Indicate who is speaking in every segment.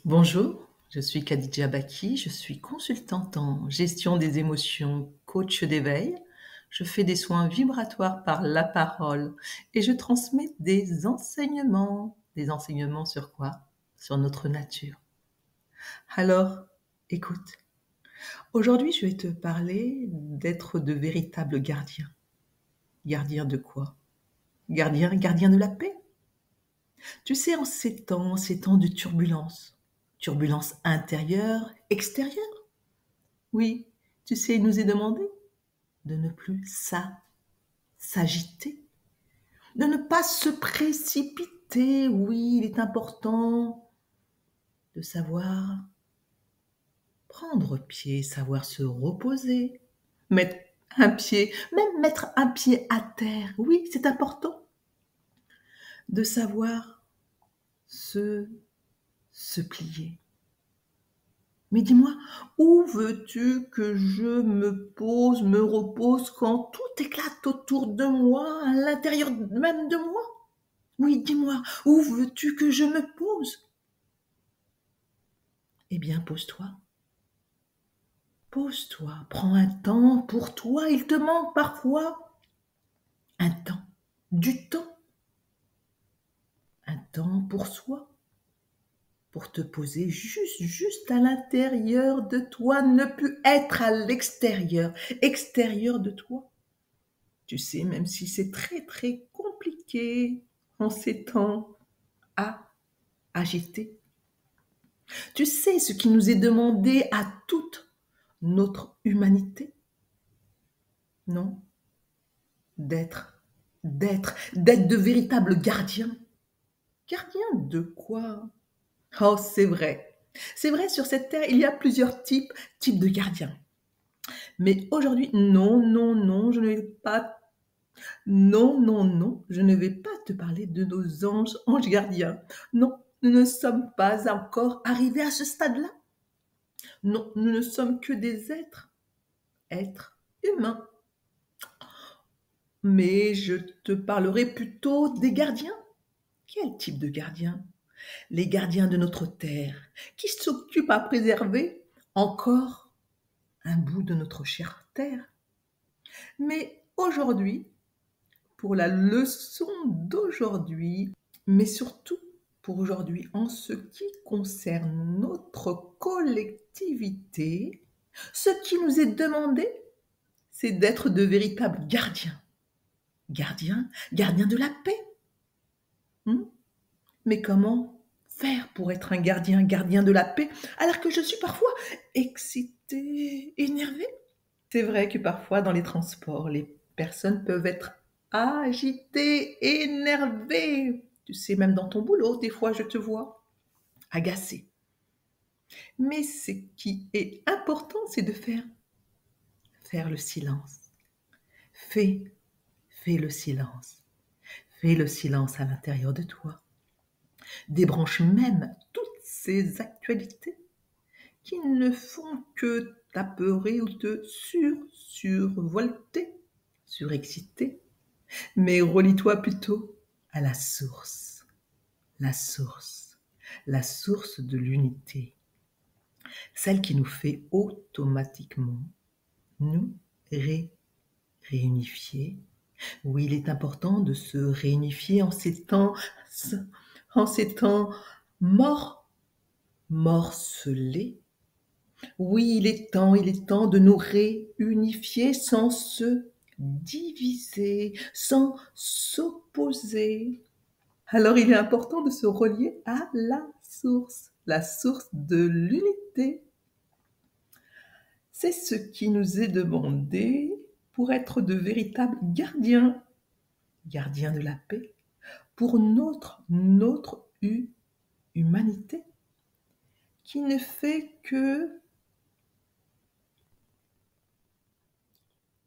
Speaker 1: Bonjour, je suis Khadija Baki, je suis consultante en gestion des émotions, coach d'éveil. Je fais des soins vibratoires par la parole et je transmets des enseignements. Des enseignements sur quoi? Sur notre nature. Alors, écoute, aujourd'hui je vais te parler d'être de véritables gardiens. Gardiens de quoi? Gardiens de la paix. Tu sais, en ces temps de turbulence, turbulence intérieure, extérieure, oui, tu sais, il nous est demandé de ne plus s'agiter, de ne pas se précipiter. Oui, il est important de savoir prendre pied, savoir se reposer, mettre même mettre un pied à terre. Oui, c'est important de savoir se, se plier. Mais dis-moi, où veux-tu que je me pose, me repose quand tout éclate autour de moi, à l'intérieur même de moi? Oui, dis-moi, où veux-tu que je me pose? Eh bien, pose-toi. Pose-toi, prends un temps pour toi. Il te manque parfois un temps, du temps, un temps pour soi, pour te poser juste à l'intérieur de toi, ne plus être à l'extérieur, extérieur de toi. Tu sais, même si c'est très très compliqué en ces temps à agiter. Tu sais ce qui nous est demandé à toute notre humanité? Non? D'être de véritables gardiens. Gardiens de quoi? Oh, c'est vrai. C'est vrai, sur cette terre, il y a plusieurs types de gardiens. Mais aujourd'hui, non, je ne vais pas non, je ne vais pas te parler de nos anges gardiens. Non, nous ne sommes pas encore arrivés à ce stade-là. Non, nous ne sommes que des êtres humains. Mais je te parlerai plutôt des gardiens. Quel type de gardiens? Les gardiens de notre terre, qui s'occupent à préserver encore un bout de notre chère terre. Mais aujourd'hui, pour la leçon d'aujourd'hui, mais surtout pour aujourd'hui en ce qui concerne notre collectivité, ce qui nous est demandé, c'est d'être de véritables gardiens. Gardiens de la paix. Hmm? Mais comment faire pour être un gardien de la paix, alors que je suis parfois excitée, énervée? C'est vrai que parfois dans les transports, les personnes peuvent être agitées, énervées. Tu sais, même dans ton boulot, des fois, je te vois agacée. Mais ce qui est important, c'est de faire le silence. Fais, fais le silence. Fais le silence à l'intérieur de toi. Débranche même toutes ces actualités qui ne font que t'apeurer ou te survolter, surexciter. Mais relie-toi plutôt à la source, la source de l'unité, celle qui nous fait automatiquement nous réunifier. Oui, il est important de se réunifier en ces temps morcelés. Oui, il est temps de nous réunifier sans se diviser, sans s'opposer. Alors il est important de se relier à la source de l'unité. C'est ce qui nous est demandé pour être de véritables gardiens de la paix, pour notre humanité, qui ne fait que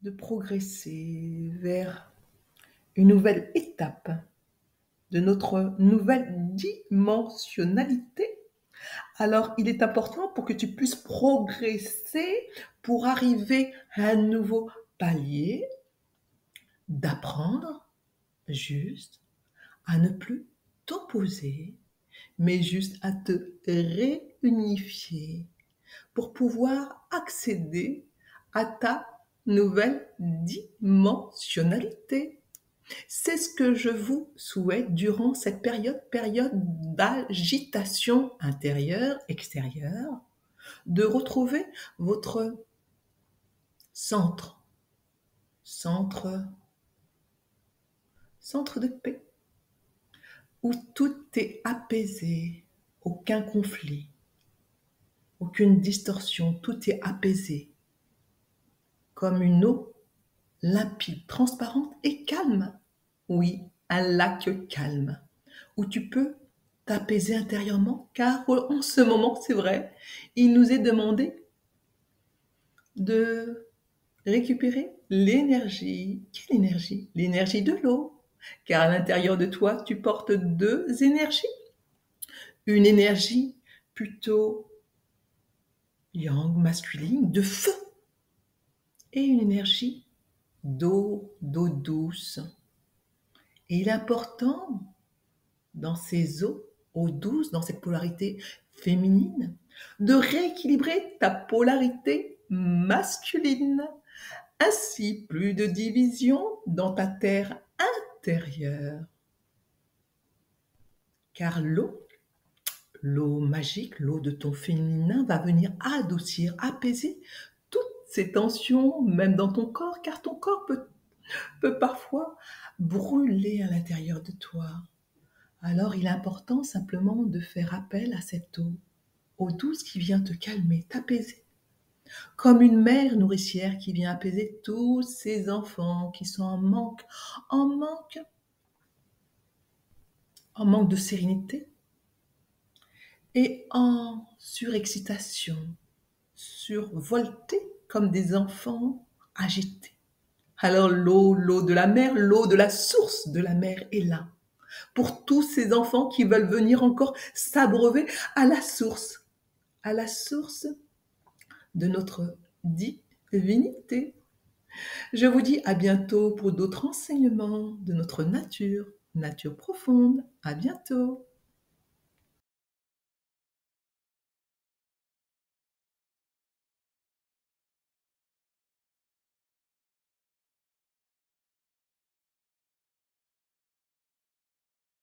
Speaker 1: de progresser vers une nouvelle étape de notre nouvelle dimensionnalité. Alors, il est important pour que tu puisses progresser, pour arriver à un nouveau palier, d'apprendre juste à ne plus t'opposer, mais juste à te réunifier pour pouvoir accéder à ta nouvelle dimensionnalité. C'est ce que je vous souhaite durant cette période d'agitation intérieure, extérieure, de retrouver votre centre, centre, centre de paix, où tout est apaisé, aucun conflit, aucune distorsion, tout est apaisé, comme une eau limpide, transparente et calme. Oui, un lac calme, où tu peux t'apaiser intérieurement, car en ce moment, c'est vrai, il nous est demandé de récupérer l'énergie. Quelle énergie? L'énergie de l'eau. Car à l'intérieur de toi, tu portes deux énergies. Une énergie plutôt yang, masculine, de feu. Et une énergie d'eau douce. Et il est important, dans ces eaux douces, dans cette polarité féminine, de rééquilibrer ta polarité masculine. Ainsi, plus de division dans ta terre intérieure. Car l'eau magique, l'eau de ton féminin va venir adoucir, apaiser toutes ces tensions, même dans ton corps, car ton corps peut parfois brûler à l'intérieur de toi. Alors il est important simplement de faire appel à cette eau douce qui vient te calmer, t'apaiser. Comme une mère nourricière qui vient apaiser tous ses enfants qui sont en manque, en manque de sérénité et en surexcitation, survoltés comme des enfants agités. Alors l'eau de la mer, l'eau de la source de la mer est là pour tous ces enfants qui veulent venir encore s'abreuver à la source de notre divinité. Je vous dis à bientôt pour d'autres enseignements de notre nature, nature profonde. À bientôt.